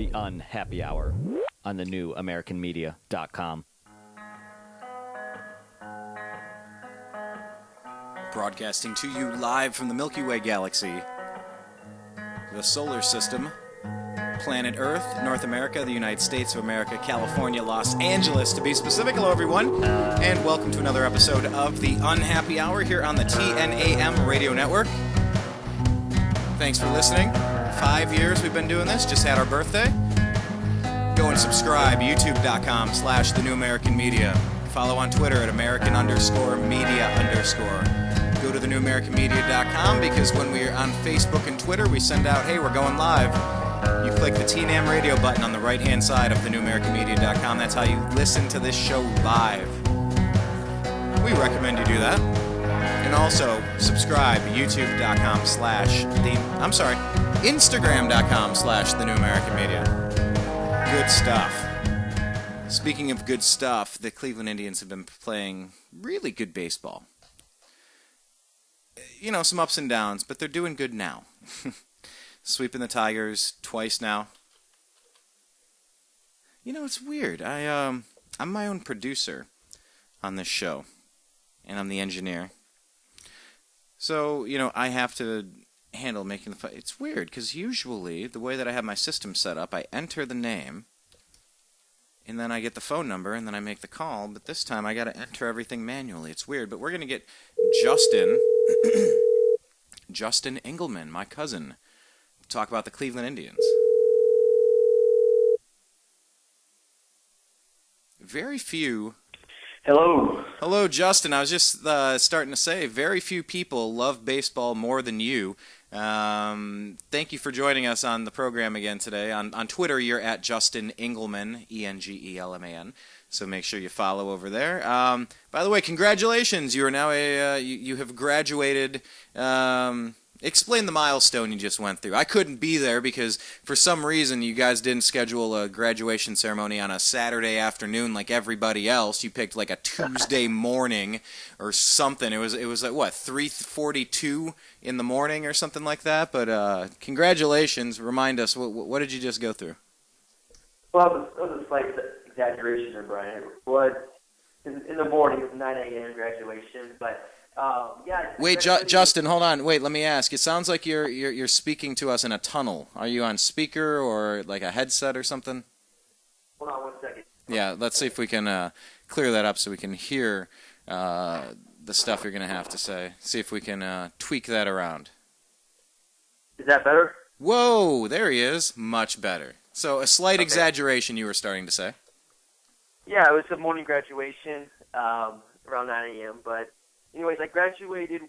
The Unhappy Hour on the new AmericanMedia.com. Broadcasting to you live from the Milky Way galaxy, the solar system, planet Earth, North America, the United States of America, California, Los Angeles, to be specific. Hello, everyone, and welcome to another episode of the Unhappy Hour here on the TNAM Radio Network. Thanks for listening. 5 years we've been doing this, just had our birthday. Go and subscribe, youtube.com/The New American Media. Follow on Twitter at American_media_. Go to thenewamericanmedia.com because when we're on Facebook and Twitter, we send out, hey, we're going live. You click the TNAM radio button on the right-hand side of thenewamericanmedia.com. That's how you listen to this show live. We recommend you do that. And also, subscribe, Instagram.com/The New American Media. Good stuff. Speaking of good stuff, the Cleveland Indians have been playing really good baseball. You know, some ups and downs, but they're doing good now. Sweeping the Tigers twice now. You know, it's weird. I'm my own producer on this show, and I'm the engineer. So, you know, I have to handle making the... It's weird, because usually, the way that I have my system set up, I enter the name, and then I get the phone number, and then I make the call, but this time I got to enter everything manually. It's weird, but we're going to get Justin Engelman, my cousin, to talk about the Cleveland Indians. Very few... Hello. Hello, Justin. I was just starting to say, very few people love baseball more than you. Thank you for joining us on the program again today. On Twitter, you're at Justin Engelman, Engelman. So make sure you follow over there. By the way, congratulations. You are now you have graduated. Explain the milestone you just went through. I couldn't be there because for some reason you guys didn't schedule a graduation ceremony on a Saturday afternoon like everybody else. You picked like a Tuesday morning or something. It was like what, 3:42 in the morning or something like that. But congratulations. Remind us, what did you just go through? Well, it was a slight exaggeration there, Brian. It was in the morning, it was 9 a.m. graduation, but. Yeah. Wait, Justin, hold on. Wait, let me ask. It sounds like you're speaking to us in a tunnel. Are you on speaker or like a headset or something? Hold on 1 second. Yeah, let's see if we can clear that up so we can hear the stuff you're going to have to say. See if we can tweak that around. Is that better? Whoa, there he is. Much better. So a slight exaggeration you were starting to say. Yeah, it was a morning graduation around 9 a.m., but anyways, I graduated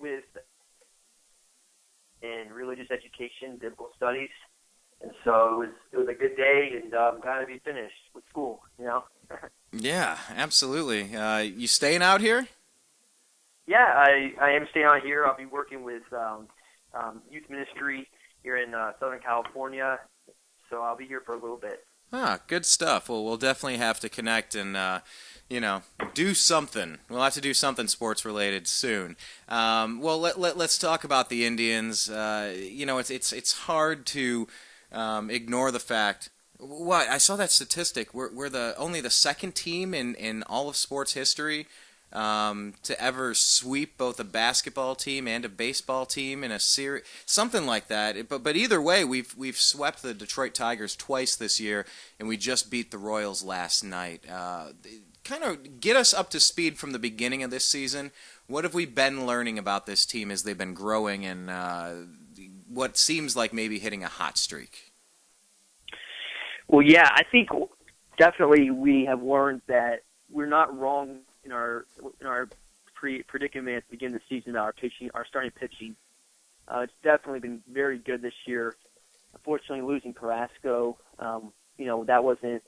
in religious education, biblical studies, and so it was a good day, and I'm glad to be finished with school, you know? Yeah, absolutely. You staying out here? Yeah, I am staying out here. I'll be working with youth ministry here in Southern California, so I'll be here for a little bit. Ah, good stuff. Well, we'll definitely have to connect and do something. We'll have to do something sports-related soon. Well, let's talk about the Indians. It's hard to ignore the fact. What I saw that statistic. We're only the second team in all of sports history to ever sweep both a basketball team and a baseball team in a series, something like that. But either way, we've swept the Detroit Tigers twice this year, and we just beat the Royals last night. Kind of get us up to speed from the beginning of this season. What have we been learning about this team as they've been growing and what seems like maybe hitting a hot streak? Well, yeah, I think definitely we have learned that we're not wrong in our predicament at the beginning of the season about our starting pitching. It's definitely been very good this year. Unfortunately, losing Carrasco, that wasn't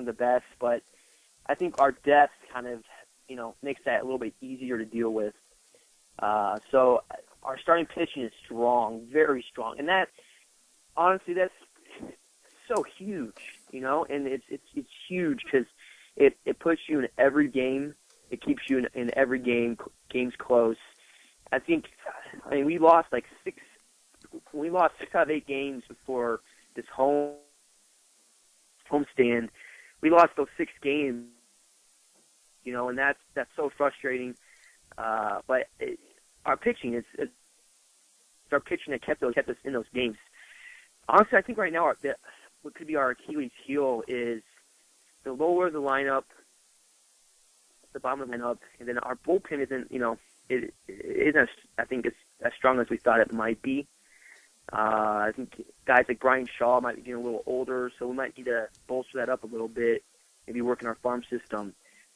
the best, but I think our depth kind of, makes that a little bit easier to deal with. So our starting pitching is strong, very strong, and that, honestly, that's so huge, and it's huge because it puts you in every game. It keeps you in every game. Games close. We lost 6 out of 8 games before this home homestand. We lost those 6 games, and that's so frustrating. But our pitching is our pitching that kept us in those games. Honestly, I think right now what could be our Achilles heel is the lower the lineup, the bottom of the lineup, and then our bullpen isn't, it isn't, I think, as strong as we thought it might be. I think guys like Brian Shaw might be getting a little older, so we might need to bolster that up a little bit, maybe work in our farm system.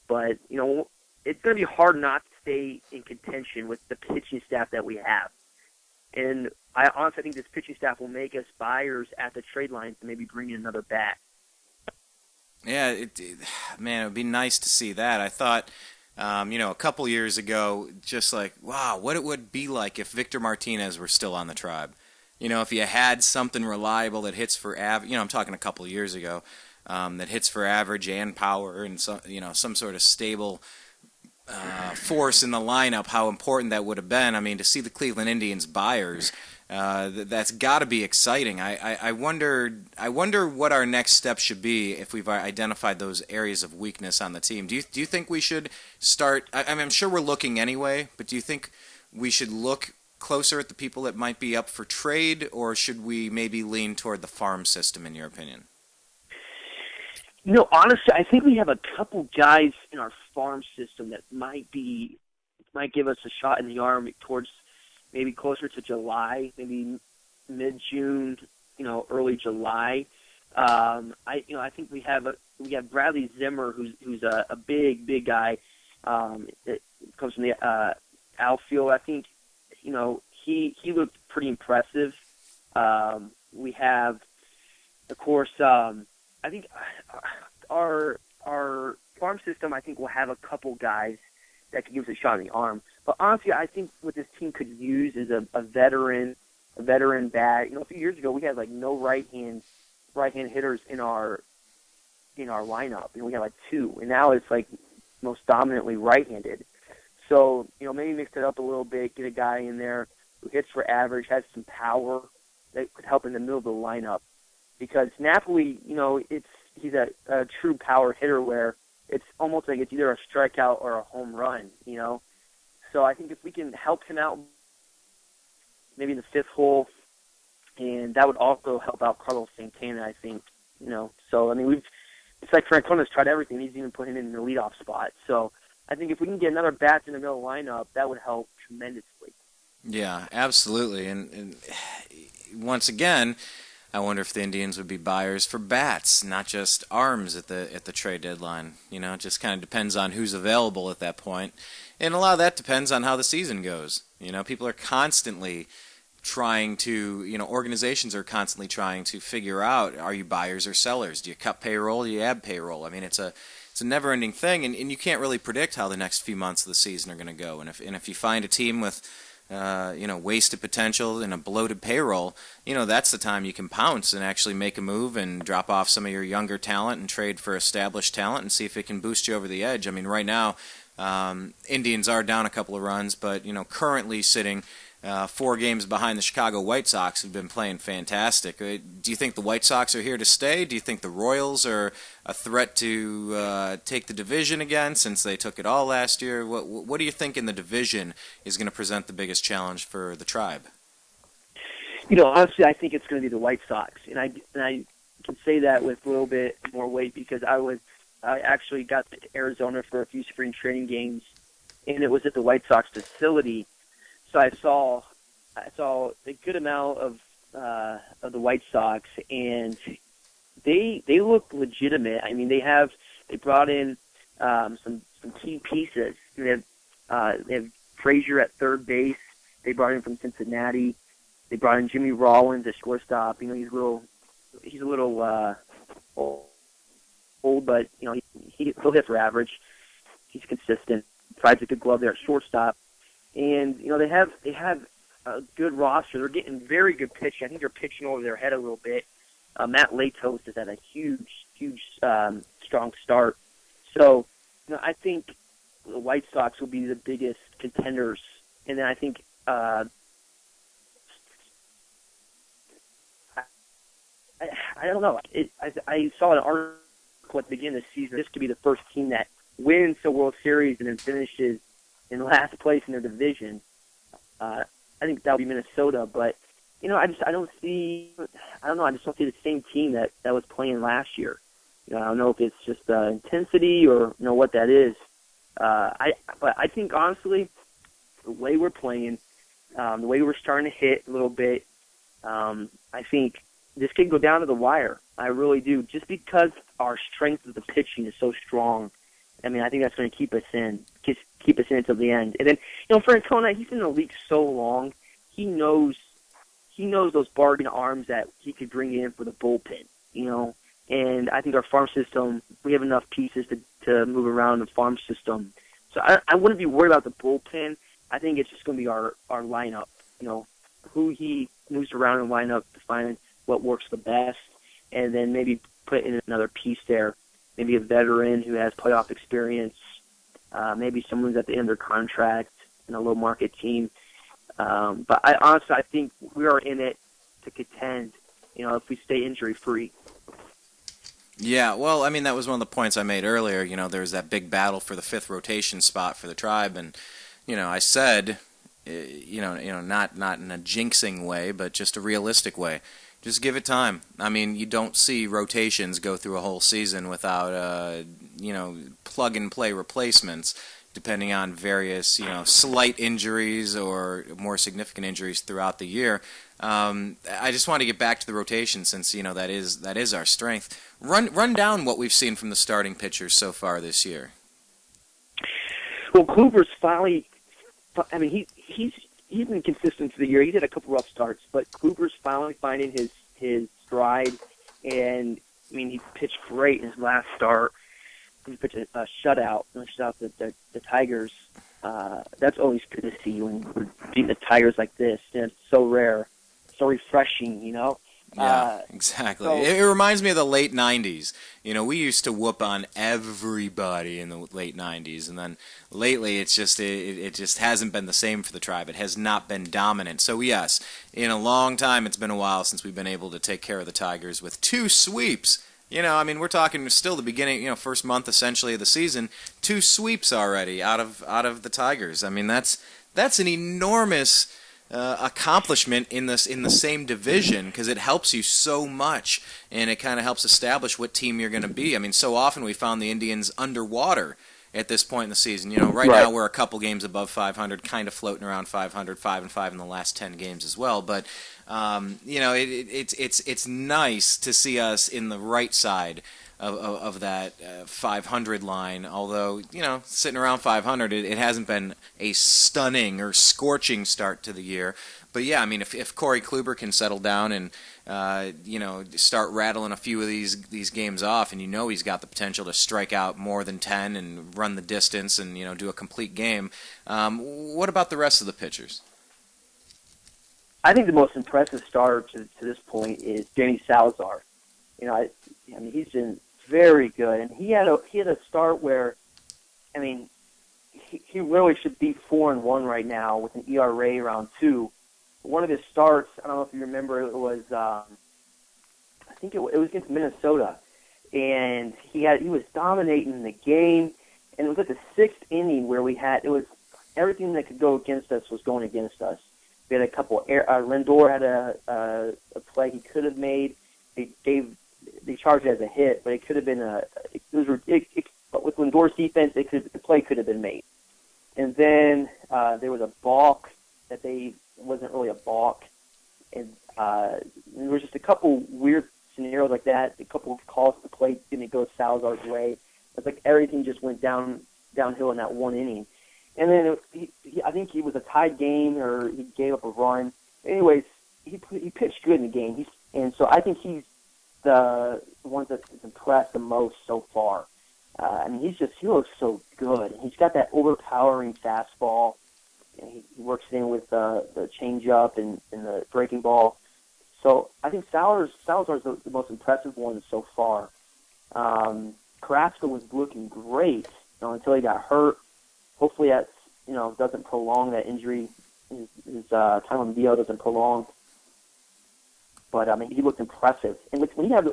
But, it's going to be hard not to stay in contention with the pitching staff that we have. And I honestly think this pitching staff will make us buyers at the trade line to maybe bring in another bat. Yeah, man, it would be nice to see that. I thought, a couple years ago, just like, wow, what it would be like if Victor Martinez were still on the Tribe. If you had something reliable that hits for average, I'm talking a couple years ago, that hits for average and power and some sort of stable force in the lineup, how important that would have been. I mean, to see the Cleveland Indians buyers, that's got to be exciting. I wonder what our next step should be if we've identified those areas of weakness on the team. Do you think we should start? I'm sure we're looking anyway, but do you think we should look closer at the people that might be up for trade, or should we maybe lean toward the farm system, in your opinion? Honestly, I think we have a couple guys in our farm system that might give us a shot in the arm towards maybe closer to July, maybe mid-June, early July. I think we have Bradley Zimmer, who's a big guy. It comes from the outfield. I think he looked pretty impressive. We have, of course, I think our farm system, I think, will have a couple guys that could give us a shot in the arm. But honestly, I think what this team could use is a veteran bat. A few years ago we had no right-hand hitters in our lineup. We had 2, and now it's most dominantly right-handed. So maybe mix it up a little bit, get a guy in there who hits for average, has some power that could help in the middle of the lineup. Because Napoli, he's a true power hitter where it's almost like it's either a strikeout or a home run, So I think if we can help him out maybe in the 5th hole, and that would also help out Carlos Santana, I think, So, it's like Francona's tried everything. He's even put him in the leadoff spot. So I think if we can get another bat in the middle of the lineup, that would help tremendously. Yeah, absolutely. And once again, I wonder if the Indians would be buyers for bats, not just arms at the trade deadline. It just kind of depends on who's available at that point. And a lot of that depends on how the season goes. People are constantly trying to, organizations are constantly trying to figure out, are you buyers or sellers? Do you cut payroll? Do you add payroll? It's a never-ending thing, and you can't really predict how the next few months of the season are going to go. And if you find a team with wasted potential and a bloated payroll, that's the time you can pounce and actually make a move and drop off some of your younger talent and trade for established talent and see if it can boost you over the edge. Right now, Indians are down a couple of runs, but, currently sitting 4 games behind the Chicago White Sox, who've been playing fantastic. Do you think the White Sox are here to stay? Do you think the Royals are a threat to take the division again, since they took it all last year? What do you think in the division is going to present the biggest challenge for the Tribe? Honestly, I think it's going to be the White Sox, and I can say that with a little bit more weight because I actually got to Arizona for a few spring training games, and it was at the White Sox facility. So I saw a good amount of the White Sox, and they look legitimate. They brought in some key pieces. They have Frazier at third base. They brought in from Cincinnati. They brought in Jimmy Rollins at shortstop. He's a little old, but he'll hit for average. He's consistent. Provides a good glove there at shortstop. And they have a good roster. They're getting very good pitching. I think they're pitching over their head a little bit. Matt Latos has had a huge strong start. So I think the White Sox will be the biggest contenders, and then I think I don't know. I saw an article at the beginning of the season. This could be the first team that wins the World Series and then finishes in last place in their division. I think that would be Minnesota, but I don't see the same team that was playing last year. I don't know if it's just intensity or what that is. But I think honestly, the way we're playing, the way we're starting to hit a little bit, I think this could go down to the wire. I really do, just because our strength of the pitching is so strong. I mean, I think that's going to keep us in until the end. And then, Francona, he's in the league so long, he knows those bargain arms that he could bring in for the bullpen, And I think our farm system, we have enough pieces to move around the farm system. So I wouldn't be worried about the bullpen. I think it's just going to be our lineup, who he moves around in the lineup to find what works the best, and then maybe put in another piece there, maybe a veteran who has playoff experience, maybe someone who's at the end of their contract in a low-market team. But I think we are in it to contend, if we stay injury-free. Yeah, well, I mean, that was one of the points I made earlier. There was that big battle for the fifth rotation spot for the Tribe, and, I said, not in a jinxing way, but just a realistic way. Just give it time. I mean, you don't see rotations go through a whole season without, plug-and-play replacements, depending on various, slight injuries or more significant injuries throughout the year. I just want to get back to the rotation since, that is our strength. Run down what we've seen from the starting pitchers so far this year. Well, Kluber's finally, he's been consistent for the year. He's had a couple rough starts, but Kluber's finally finding his stride, and, he pitched great in his last start. He pitched a shutout, the Tigers. That's always good to see when we're beating the Tigers like this. And it's so rare, so refreshing, Yeah, exactly. So, it reminds me of the late 90s. We used to whoop on everybody in the late 90s, and then lately it just hasn't been the same for the Tribe. It has not been dominant. So yes, in a long time, it's been a while since we've been able to take care of the Tigers with 2 sweeps. We're talking still the beginning, first month essentially of the season, 2 sweeps already out of the Tigers. That's an enormous accomplishment in the same division, because it helps you so much, and it kind of helps establish what team you're going to be. So often we found the Indians underwater at this point in the season. Right now we're a couple games above 500, kind of floating around 500, 5-5 in the last 10 games as well. But it's nice to see us in the right side of that 500 line. Although sitting around 500, it hasn't been a stunning or scorching start to the year. But yeah, if Corey Kluber can settle down and start rattling a few of these games off, and he's got the potential to strike out more than 10 and run the distance and do a complete game. What about the rest of the pitchers? I think the most impressive starter to this point is Danny Salazar. He's been very good, and he had a start where, he really should be 4-1 right now with an ERA around 2. One of his starts, I don't know if you remember, it was I think it was against Minnesota, and he was dominating the game, and it was like the 6th inning where it was everything that could go against us was going against us. We had a couple. Lindor had a play he could have made. They charged it as a hit, but it could have been but with Lindor's defense, the play could have been made. And then there was a balk that wasn't really a balk, and there was just a couple weird scenarios like that. A couple of calls to the plate didn't go Salazar's way. It's like everything just went downhill in that one inning. And then I think he was a tied game, or he gave up a run. Anyways, he pitched good in the game. And so I think he's the one that's impressed the most so far. He looks so good. He's got that overpowering fastball, and he works it in with the changeup and the breaking ball. So I think Salazar's the most impressive one so far. Carrasco was looking great until he got hurt. Hopefully that doesn't prolong that injury. His time on the DL doesn't prolong. but I mean, he looked impressive. And when you have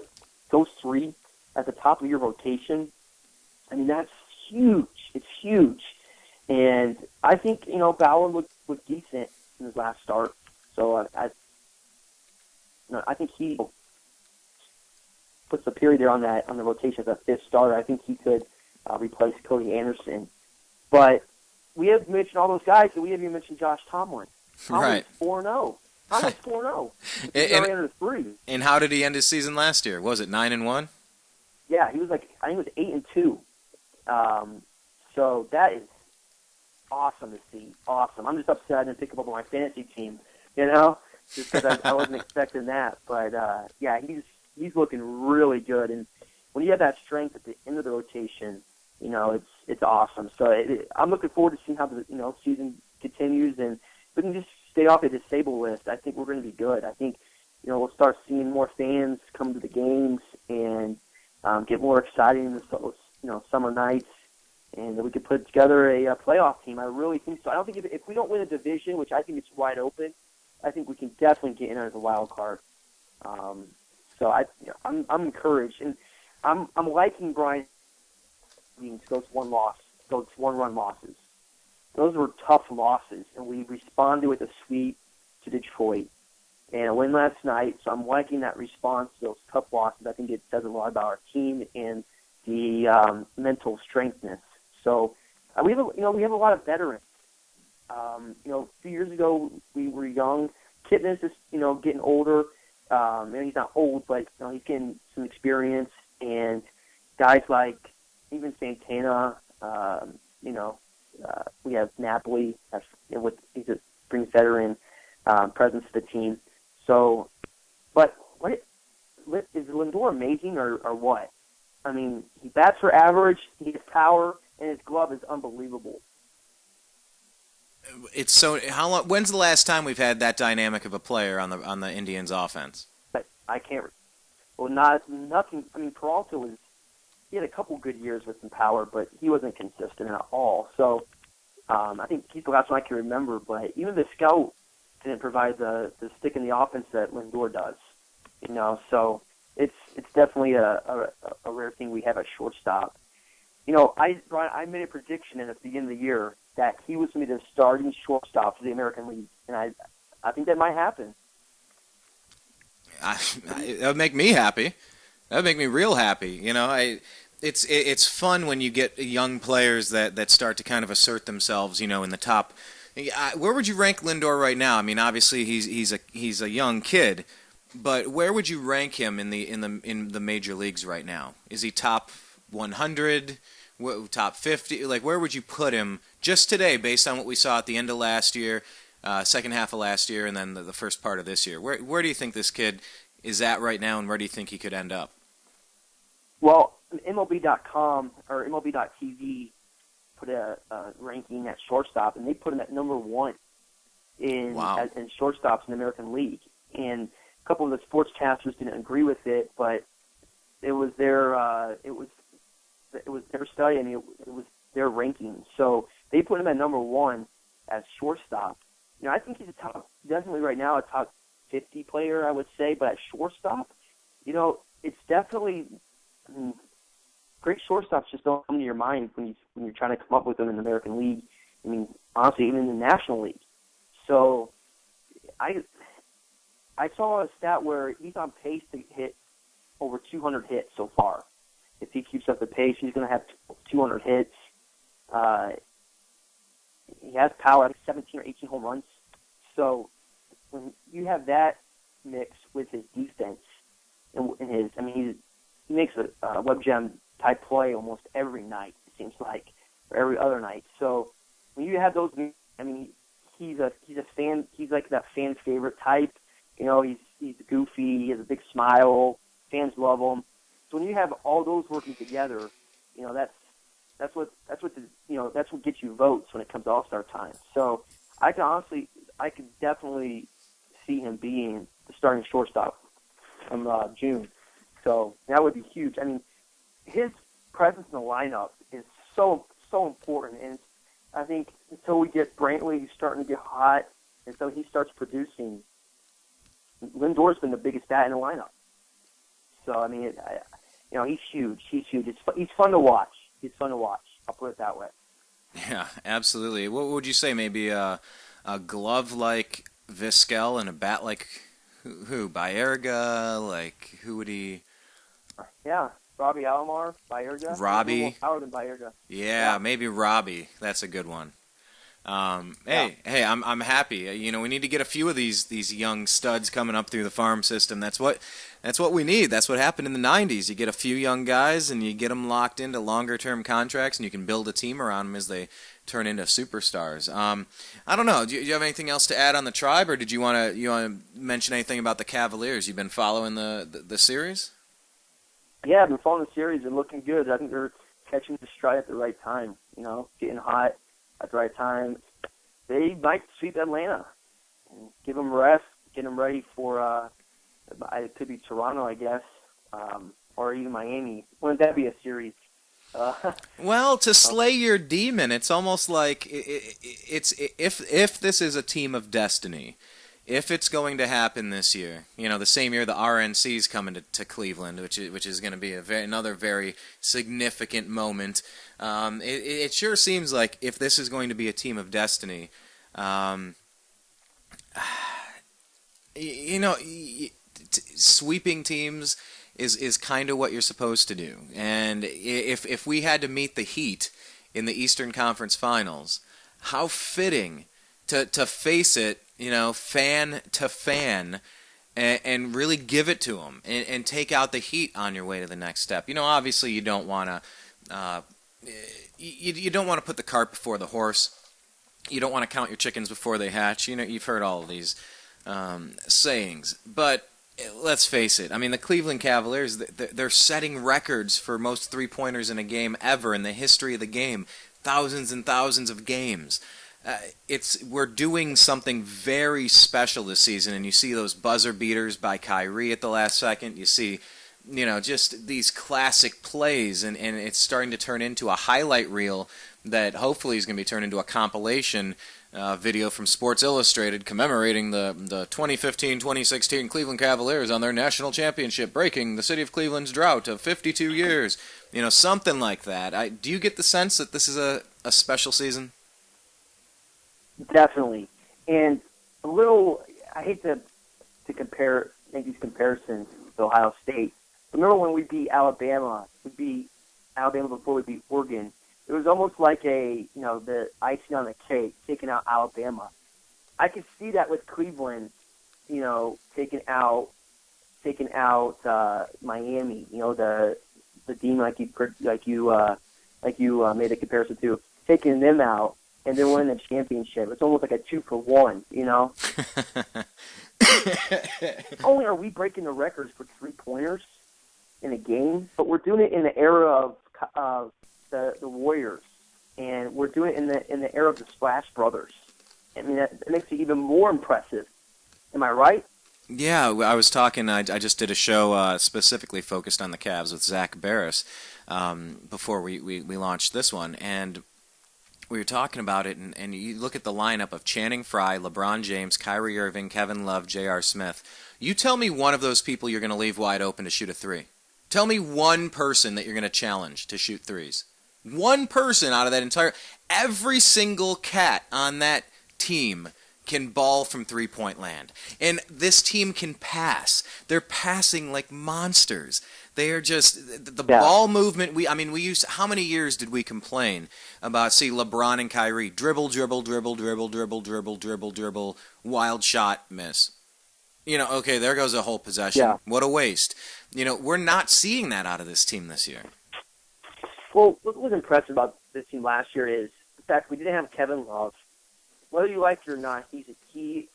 those three at the top of your rotation, I mean, that's huge. It's huge. And I think, Bauer looked decent in his last start. So I think he puts a period there on the rotation as a fifth starter. I think he could replace Cody Anderson. But we have mentioned all those guys, and we haven't even mentioned Josh Tomlin. Tomlin's 4-0. Tomlin's 4-0. He's already under 3. And how did he end his season last year? Was it 9-1? Yeah, he was I think it was 8-2. So that is awesome to see. Awesome. I'm just upset I didn't pick him up on my fantasy team, just because I wasn't expecting that. But, yeah, he's looking really good. And when you have that strength at the end of the rotation, it's awesome. So I'm looking forward to seeing how the season continues. And if we can just stay off the disabled list, I think we're going to be good. I think, we'll start seeing more fans come to the games and get more exciting in the summer nights. And we could put together a playoff team. I really think so. I don't think if we don't win a division, which I think it's wide open, I think we can definitely get in as a wild card. So I'm encouraged, and I'm liking Brian those one-run losses. Those were tough losses, and we responded with a sweep to Detroit and a win last night. So I'm liking that response to those tough losses. I think it says a lot about our team and the mental strengthness. So we have a lot of veterans. A few years ago we were young. Kitten is just getting older. He's not old, but he's getting some experience. And guys like even Santana, we have Napoli. He's a brings veteran presence to the team. So, but is Lindor amazing or what? I mean, he bats for average. He has power, and his glove is unbelievable. It's so. How long? When's the last time we've had that dynamic of a player on the Indians' offense? But I can't. Well, nothing. I mean, Peralta he had a couple good years with some power, but he wasn't consistent at all. So I think he's the last one I can remember. But even the scout didn't provide the stick in the offense that Lindor does. So it's definitely a rare thing we have at shortstop. I made a prediction in the beginning of the year that he was going to be the starting shortstop for the American League, and I think that might happen. That would make me happy. That would make me real happy. It's fun when you get young players that start to kind of assert themselves. In the top. Where would you rank Lindor right now? I mean, obviously he's a young kid, but where would you rank him in the major leagues right now? Is he top 100? Top 50? Like, where would you put him just today, based on what we saw at the end of last year, second half of last year, and then the first part of this year? Where do you think this kid is at right now, and where do you think he could end up? Well, MLB.com or MLB.TV put a ranking at shortstop, and they put him at number 1 in shortstops in the American League. And a couple of the sportscasters didn't agree with it, but it was their study, and it was their ranking. So they put him at number 1 as shortstop. I think he's definitely right now a top 50 player, I would say, but at shortstop, it's definitely, great shortstops just don't come to your mind when you're trying to come up with them in the American League. I mean, honestly, even in the National League. So I saw a stat where he's on pace to hit over 200 hits so far. If he keeps up the pace, he's going to have 200 hits. He has power, I think 17 or 18 home runs. So when you have that mixed with his defense and he makes a web gem type play almost every night, it seems like, or every other night. So when you have those, he's a fan. He's like that fan favorite type. He's goofy. He has a big smile. Fans love him. So when you have all those working together, that's what gets you votes when it comes to All-Star time. So I could definitely see him being the starting shortstop from June. So that would be huge. I mean, his presence in the lineup is so important, and I think until we get Brantley starting to get hot, and so he starts producing, Lindor's been the biggest bat in the lineup. So I mean, he's huge. He's huge. He's fun to watch. He's fun to watch. I'll put it that way. Yeah, absolutely. What would you say? Maybe a glove like Vizquel and a bat like who? Baerga? Like who would he? Yeah, Robbie Alomar, Baerga. Robbie. More power than Baerga. Yeah, maybe Robbie. That's a good one. Hey, I'm happy. We need to get a few of these young studs coming up through the farm system. That's what we need. That's what happened in the '90s. You get a few young guys and you get them locked into longer-term contracts, and you can build a team around them as they turn into superstars. I don't know. Do you have anything else to add on the Tribe, or did you want to mention anything about the Cavaliers? You've been following the series? Yeah, I've been following the series and looking good. I think they're catching the stride at the right time. Getting hot at the right time. They might sweep Atlanta. Give them rest. Get them ready for. It could be Toronto, I guess, or even Miami. Wouldn't that be a series? Well, to slay your demon, it's almost like it's if this is a team of destiny, if it's going to happen this year, the same year the RNC's coming to Cleveland, which is going to be another very significant moment. It sure seems like if this is going to be a team of destiny, sweeping teams is kind of what you're supposed to do. And if we had to meet the Heat in the Eastern Conference Finals, how fitting to face it, fan to fan, and really give it to them and take out the Heat on your way to the next step. Obviously you don't want to you don't want to put the cart before the horse. You don't want to count your chickens before they hatch. You've heard all of these sayings, but let's face it. I mean, the Cleveland Cavaliers, they're setting records for most three-pointers in a game ever in the history of the game. Thousands and thousands of games. We're doing something very special this season, and you see those buzzer beaters by Kyrie at the last second. You see, just these classic plays, and it's starting to turn into a highlight reel that hopefully is going to be turned into a compilation video from Sports Illustrated commemorating the 2015-2016 Cleveland Cavaliers on their national championship, breaking the city of Cleveland's drought of 52 years. Something like that. Do you get the sense that this is a special season? Definitely. And a little, I hate to make these comparisons to Ohio State. Remember when we beat Alabama before we beat Oregon? It was almost like the icing on the cake, taking out Alabama. I could see that with Cleveland, taking out Miami. The team like you made a comparison to, taking them out and then winning the championship. It's almost like a 2-for-1. Not only are we breaking the records for three-pointers in a game, but we're doing it in the era of the Warriors, and we're doing it in the era of the Splash Brothers. I mean, that makes it even more impressive. Am I right? Yeah, I was talking. I just did a show specifically focused on the Cavs with Zach Barris before we launched this one, and we were talking about it. And you look at the lineup of Channing Frye, LeBron James, Kyrie Irving, Kevin Love, J.R. Smith. You tell me one of those people you're going to leave wide open to shoot a three. Tell me one person that you're going to challenge to shoot threes. One person out of that entire... Every single cat on that team can ball from three-point land. And this team can pass. They're passing like monsters. They are just... The ball movement... We used... How many years did we complain about, LeBron and Kyrie? Dribble, dribble, dribble, dribble, dribble, dribble, dribble, dribble, wild shot, miss. Okay, there goes a whole possession. Yeah. What a waste. We're not seeing that out of this team this year. Well, what was impressive about this team last year is the fact we didn't have Kevin Love. Whether you like it or not, he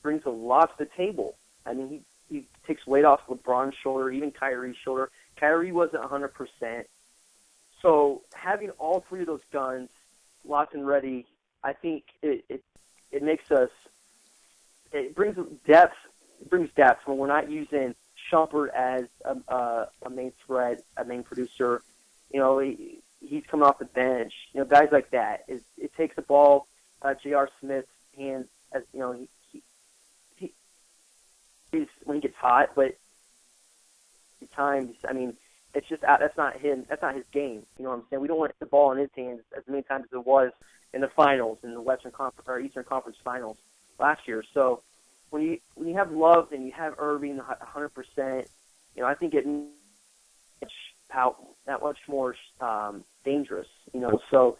brings a lot to the table. I mean, he takes weight off LeBron's shoulder, even Kyrie's shoulder. Kyrie wasn't 100%. So having all three of those guns locked and ready, I think it makes us... It brings depth. It brings depth when we're not using Shumpert as a main threat, a main producer. He's coming off the bench. Guys like that. It takes the ball, J.R. Smith's hands. As when he gets hot, but at times, I mean, it's just that's not him. That's not his game. You know what I'm saying? We don't want the ball in his hands as many times as it was in the finals, in the Western Conference or Eastern Conference Finals last year. So when you have Love and you have Irving 100%, you know, I think it that much more dangerous. You know, so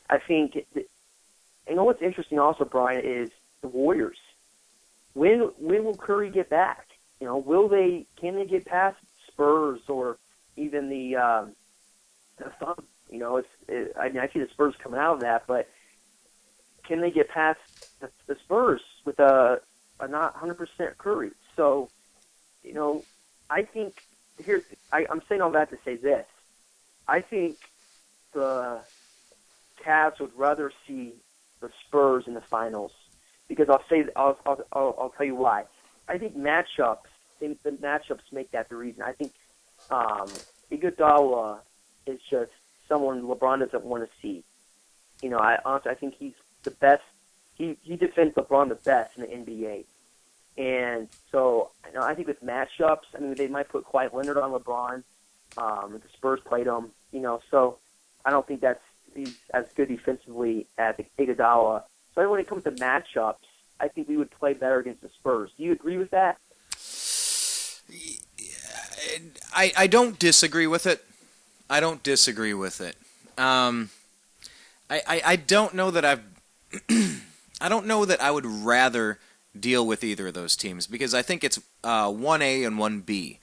I think you know what's interesting also, Brian, is the Warriors. When will Curry get back? You know, can they get past Spurs or even the Thunder? You know, I mean, I see the Spurs coming out of that, but can they get past the Spurs with a not 100% Curry? So, you know, I think I'm saying all that to say this. I think the Cavs would rather see the Spurs in the finals because I'll tell you why. I think the matchups make that the reason. I think Iguodala is just someone LeBron doesn't want to see. You know, I think he's the best. He defends LeBron the best in the NBA. And so, you know, I think with matchups, I mean, they might put Kawhi Leonard on LeBron. If the Spurs played him, you know, so I don't think he's as good defensively as Iguodala. So when it comes to matchups, I think we would play better against the Spurs. Do you agree with that? I don't disagree with it. I don't know that I don't know that I would rather deal with either of those teams because I think it's 1A and 1B.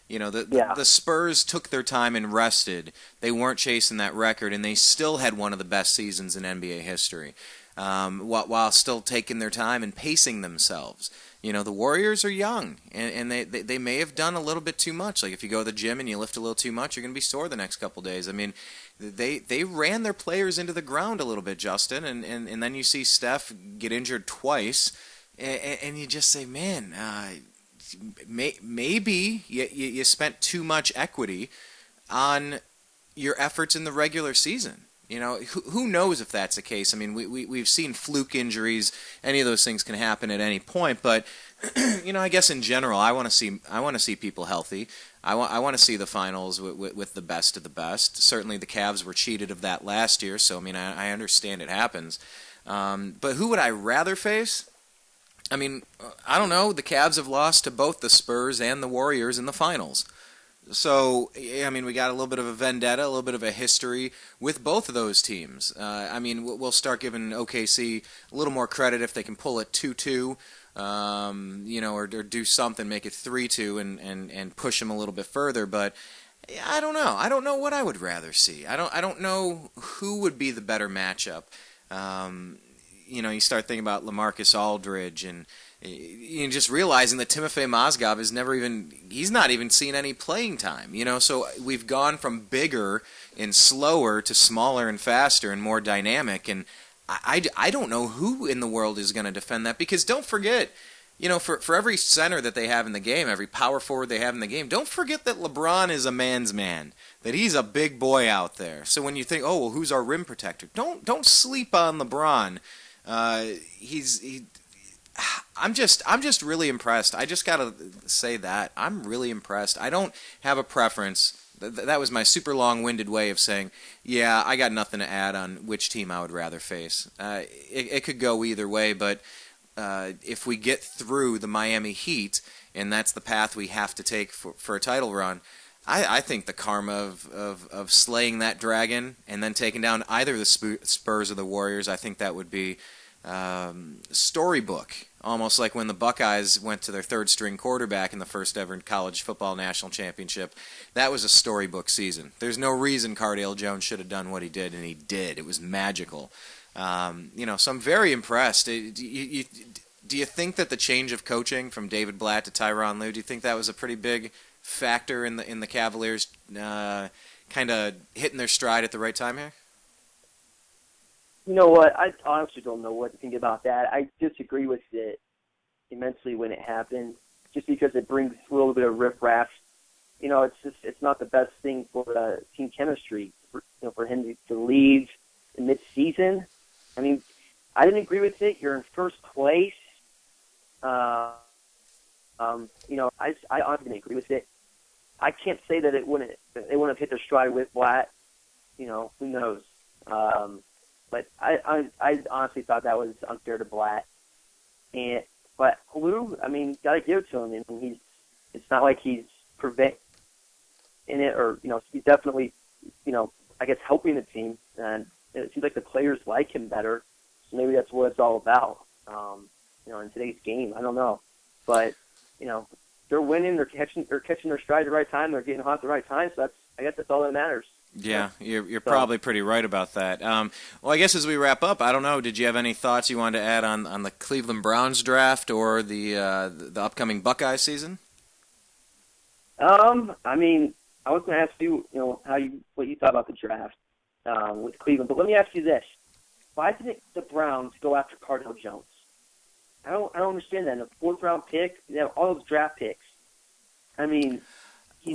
You know, the Spurs took their time and rested. They weren't chasing that record, and they still had one of the best seasons in NBA history, while still taking their time and pacing themselves. You know, the Warriors are young, and they may have done a little bit too much. Like if you go to the gym and you lift a little too much, you're going to be sore the next couple days. I mean, they ran their players into the ground a little bit, Justin, and then you see Steph get injured twice, and you just say, man, maybe you spent too much equity on your efforts in the regular season. You know, who knows if that's the case? I mean, we've seen fluke injuries. Any of those things can happen at any point. But you know, I guess in general, I want to see people healthy. I want to see the finals with the best of the best. Certainly, the Cavs were cheated of that last year. So I mean, I understand it happens. But who would I rather face? I mean, I don't know. The Cavs have lost to both the Spurs and the Warriors in the finals. So, I mean, we got a little bit of a vendetta, a little bit of a history with both of those teams. I mean, we'll start giving OKC a little more credit if they can pull it 2-2, you know, or do something, make it 3-2 and push them a little bit further. But I don't know. I don't know what I would rather see. I don't know who would be the better matchup. You know, you start thinking about LaMarcus Aldridge and you know, just realizing that Timofey Mozgov he's not even seen any playing time, you know, so we've gone from bigger and slower to smaller and faster and more dynamic, and I don't know who in the world is going to defend that, because don't forget, you know, for every center that they have in the game, every power forward they have in the game, don't forget that LeBron is a man's man, that he's a big boy out there. So when you think, oh, well, who's our rim protector? Don't sleep on LeBron. I'm just really impressed. I just gotta say that I'm really impressed. I don't have a preference. That was my super long-winded way of saying, yeah, I got nothing to add on which team I would rather face. It could go either way, but if we get through the Miami Heat, and that's the path we have to take for a title run, I think the karma of slaying that dragon and then taking down either the Spurs or the Warriors, I think that would be storybook, almost like when the Buckeyes went to their third-string quarterback in the first ever college football national championship. That was a storybook season. There's no reason Cardale Jones should have done what he did, and he did. It was magical. You know, so I'm very impressed. Do you think that the change of coaching from David Blatt to Tyronn Lue, do you think that was a pretty big factor in the Cavaliers kind of hitting their stride at the right time here? You know what? I honestly don't know what to think about that. I disagree with it immensely when it happened, just because it brings a little bit of riffraff. You know, it's not the best thing for team chemistry. For him to leave in mid-season. I mean, I didn't agree with it. You're in first place. I honestly agree with it. I can't say that they wouldn't have hit their stride with Blatt. Who knows? But I honestly thought that was unfair to Blatt. But Lou, gotta give it to him. It's not like he's preventing it, or he's definitely, I guess helping the team. And it seems like the players like him better. So maybe that's what it's all about. In today's game, I don't know, but they're winning. They're catching their stride at the right time. They're getting hot at the right time. So I guess that's all that matters. Yeah, you're probably pretty right about that. Well, I guess as we wrap up, I don't know. Did you have any thoughts you wanted to add on the Cleveland Browns draft or the upcoming Buckeye season? I was going to ask you, what you thought about the draft with Cleveland, but let me ask you this: why didn't the Browns go after Cardale Jones? I don't understand that. In the 4th round pick, they have all those draft picks. He's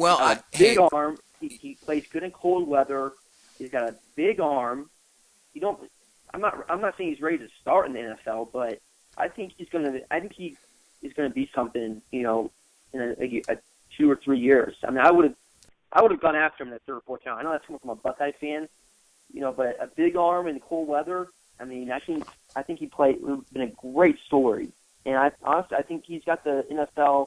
a big arm. He plays good in cold weather. He's got a big arm. I'm not saying he's ready to start in the NFL, but I think he is gonna be something. In a 2 or 3 years. I would have gone after him in the 3rd or 4th round. I know that's coming from a Buckeye fan, but a big arm in cold weather. I think he been a great story, and I think he's got the NFL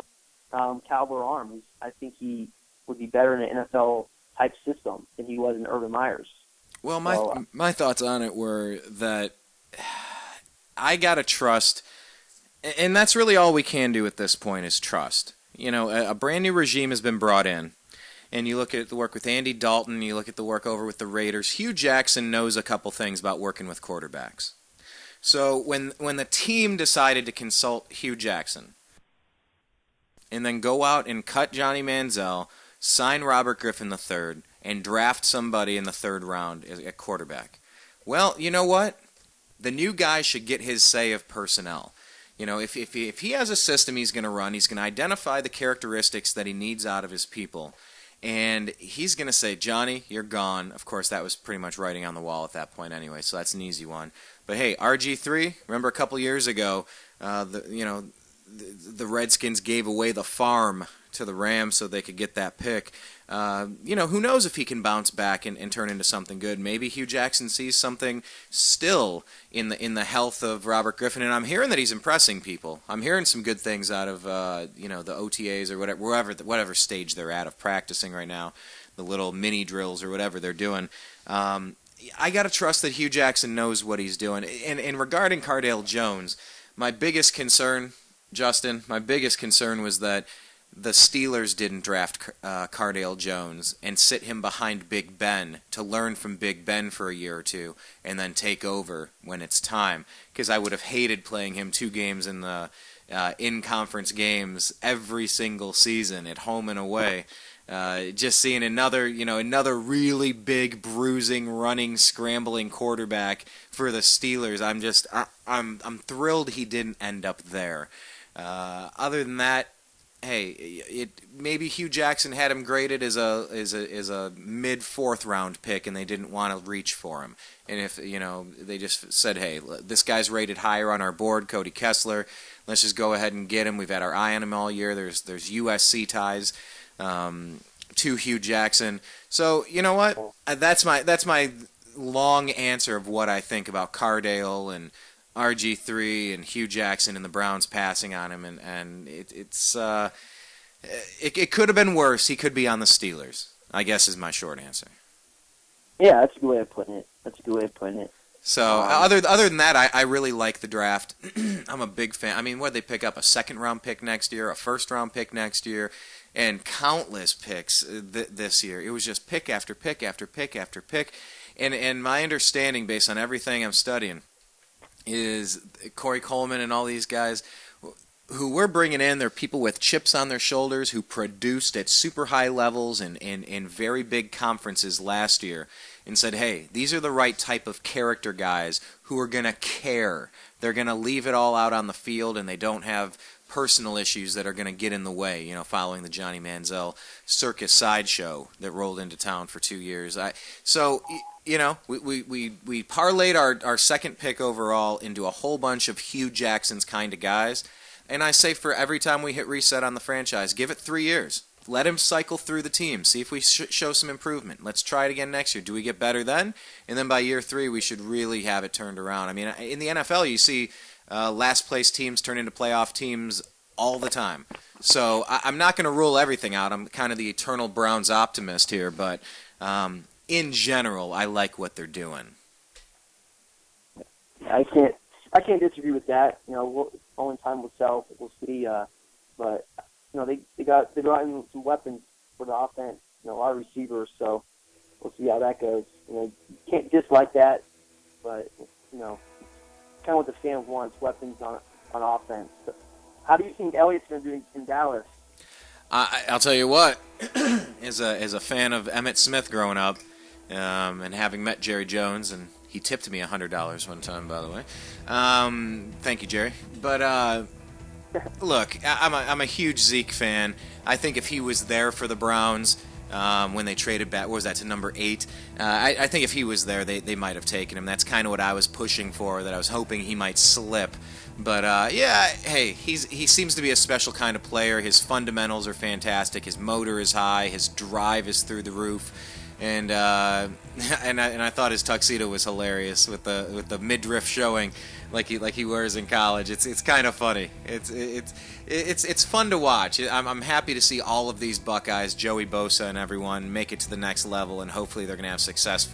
caliber arm. I think he would be better in an NFL type system than he was in Urban Meyer's. Well, my thoughts on it were that I gotta trust, and that's really all we can do at this point is trust. A brand new regime has been brought in. And you look at the work with Andy Dalton, you look at the work over with the Raiders. Hugh Jackson knows a couple things about working with quarterbacks. So when the team decided to consult Hugh Jackson and then go out and cut Johnny Manziel, sign Robert Griffin III, and draft somebody in the 3rd round at quarterback, well, you know what? The new guy should get his say of personnel. If he has a system he's going to run, he's going to identify the characteristics that he needs out of his people. And he's going to say, Johnny, you're gone. Of course, that was pretty much writing on the wall at that point anyway, so that's an easy one. But hey, RG3, remember a couple years ago, the Redskins gave away the farm to the Rams so they could get that pick. Who knows if he can bounce back and turn into something good. Maybe Hugh Jackson sees something still in the health of Robert Griffin, and I'm hearing that he's impressing people. I'm hearing some good things out of the OTAs or whatever stage they're at of practicing right now, the little mini drills or whatever they're doing. I got to trust that Hugh Jackson knows what he's doing. And regarding Cardale Jones, my biggest concern, Justin, was that the Steelers didn't draft Cardale Jones and sit him behind Big Ben to learn from Big Ben for a year or two and then take over when it's time. Because I would have hated playing him 2 games in the in-conference games every single season at home and away. Just seeing another really big, bruising, running, scrambling quarterback for the Steelers. I'm thrilled he didn't end up there. Other than that, hey, maybe Hugh Jackson had him graded as a mid 4th round pick, and they didn't want to reach for him. And if they just said, hey, this guy's rated higher on our board, Cody Kessler. Let's just go ahead and get him. We've had our eye on him all year. There's USC ties to Hugh Jackson. So you know what? That's my long answer of what I think about Cardale and RG3 and Hugh Jackson and the Browns passing on him, and it could have been worse. He could be on the Steelers, I guess, is my short answer. Yeah, that's a good way of putting it. So other than that, I really like the draft. I'm a big fan. What did they pick up? A 2nd round pick next year, a 1st round pick next year, and countless picks this year. It was just pick after pick after pick after pick. And my understanding, based on everything I'm studying, is Corey Coleman and all these guys who we're bringing in. They're people with chips on their shoulders who produced at super high levels and in very big conferences last year and said, hey, these are the right type of character guys who are going to care. They're going to leave it all out on the field, and they don't have personal issues that are going to get in the way, following the Johnny Manziel circus sideshow that rolled into town for 2 years. We parlayed our 2nd pick overall into a whole bunch of Hugh Jackson's kind of guys. And I say for every time we hit reset on the franchise, give it 3 years. Let him cycle through the team. See if we show some improvement. Let's try it again next year. Do we get better then? And then by year 3, we should really have it turned around. I mean, in the NFL, you see last place teams turn into playoff teams all the time. So I'm not going to rule everything out. I'm kind of the eternal Browns optimist here. But in general, I like what they're doing. I can't disagree with that. Only time will tell. We'll see. But they brought in some weapons for the offense. A lot of receivers. So we'll see how that goes. You can't dislike that, but kind of what the fan wants: weapons on offense. So how do you think Elliott's going to do in Dallas? I'll tell you what. As a fan of Emmitt Smith growing up, and having met Jerry Jones, and he tipped me $100 one time, by the way. Thank you, Jerry. But look, I'm a huge Zeke fan. I think if he was there for the Browns when they traded back, what was that, to number 8? I think if he was there, they might have taken him. That's kind of what I was pushing for, that I was hoping he might slip. But hey, he seems to be a special kind of player. His fundamentals are fantastic. His motor is high. His drive is through the roof. And I thought his tuxedo was hilarious with the midriff showing, like he wears in college. It's kind of funny. It's fun to watch. I'm happy to see all of these Buckeyes, Joey Bosa and everyone, make it to the next level, and hopefully they're going to have success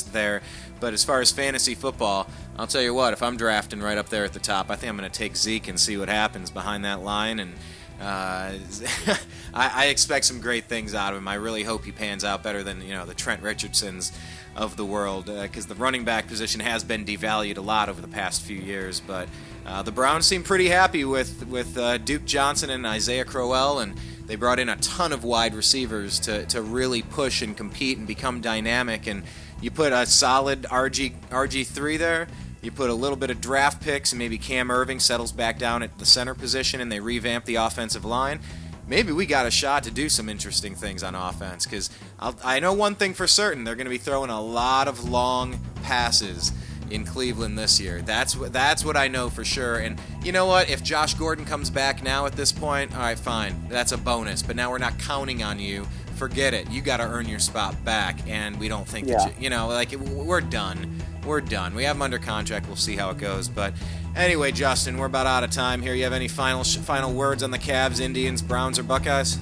there. But as far as fantasy football, I'll tell you what, if I'm drafting right up there at the top, I think I'm going to take Zeke and see what happens behind that line. And I expect some great things out of him. I really hope he pans out better than the Trent Richardsons of the world, because the running back position has been devalued a lot over the past few years. But the Browns seem pretty happy with Duke Johnson and Isaiah Crowell, and they brought in a ton of wide receivers to really push and compete and become dynamic. And you put a solid RG3 there. You put a little bit of draft picks, and maybe Cam Irving settles back down at the center position, and they revamp the offensive line. Maybe we got a shot to do some interesting things on offense, because I know one thing for certain: they're going to be throwing a lot of long passes in Cleveland this year. That's what I know for sure. And you know what? If Josh Gordon comes back now at this point, all right, fine, that's a bonus. But now we're not counting on you. Forget it. You got to earn your spot back, and we don't think that we're done. We're done. We have him under contract. We'll see how it goes. But anyway, Justin, we're about out of time here. You have any final words on the Cavs, Indians, Browns, or Buckeyes?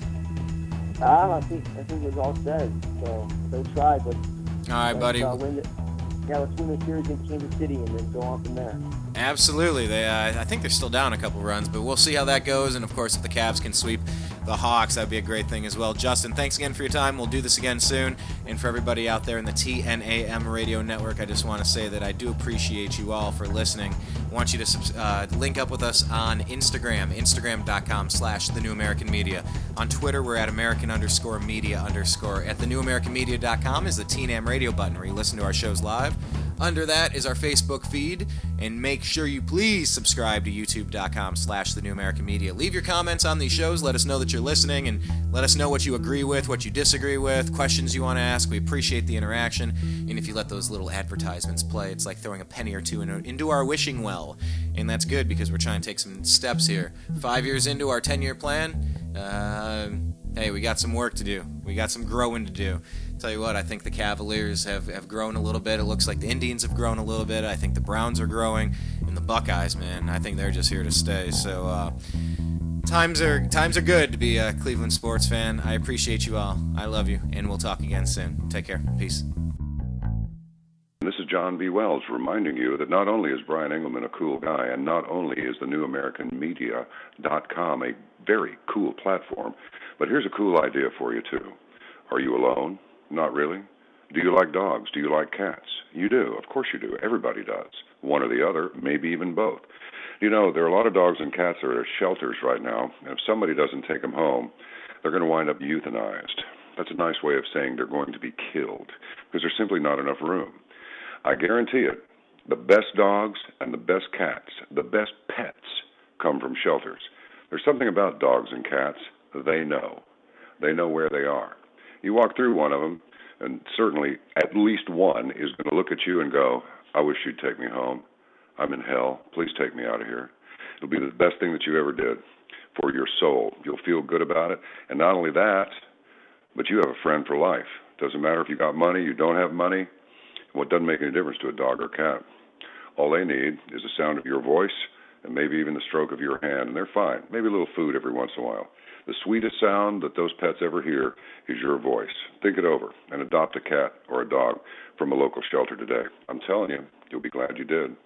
I think it was all said. So they tried, but all right, buddy. Let's win the series in Kansas City and then go on from there. Absolutely. I think they're still down a couple runs, but we'll see how that goes. And of course, if the Cavs can sweep the Hawks, that'd be a great thing as well. Justin, thanks again for your time. We'll do this again soon. And for everybody out there in the TNAM radio network, I just want to say that I do appreciate you all for listening. I want you to link up with us on Instagram, instagram.com/thenewamericanmedia. On Twitter, we're at American_media_. At thenewamericanmedia.com is the TNAM radio button where you listen to our shows live. Under that is our Facebook feed, and make sure you please subscribe to youtube.com/thenewamericanmedia. Leave your comments on these shows. Let us know that you're listening, and let us know what you agree with, what you disagree with, questions you want to ask. We appreciate the interaction, and if you let those little advertisements play, it's like throwing a penny or two into our wishing well, and that's good because we're trying to take some steps here. 5 years into our 10-year plan, hey, we got some work to do. We got some growing to do. Tell you what, I think the Cavaliers have grown a little bit. It looks like the Indians have grown a little bit. I think the Browns are growing, and the Buckeyes, man, I think they're just here to stay. So times are good to be a Cleveland sports fan. I appreciate you all. I love you, and we'll talk again soon. Take care. Peace. This is John B. Wells reminding you that not only is Brian Engelman a cool guy, and not only is the newamericanmedia.com a very cool platform, but here's a cool idea for you, too. Are you alone? Not really. Do you like dogs? Do you like cats? You do. Of course you do. Everybody does. One or the other, maybe even both. There are a lot of dogs and cats that are at shelters right now, and if somebody doesn't take them home, they're going to wind up euthanized. That's a nice way of saying they're going to be killed, because there's simply not enough room. I guarantee it, the best dogs and the best cats, the best pets, come from shelters. There's something about dogs and cats. They know. They know where they are. You walk through one of them, and certainly at least one is going to look at you and go, I wish you'd take me home. I'm in hell. Please take me out of here. It'll be the best thing that you ever did for your soul. You'll feel good about it. And not only that, but you have a friend for life. Doesn't matter if you got money, you don't have money. Well, it doesn't make any difference to a dog or cat. All they need is the sound of your voice and maybe even the stroke of your hand, and they're fine. Maybe a little food every once in a while. The sweetest sound that those pets ever hear is your voice. Think it over and adopt a cat or a dog from a local shelter today. I'm telling you, you'll be glad you did.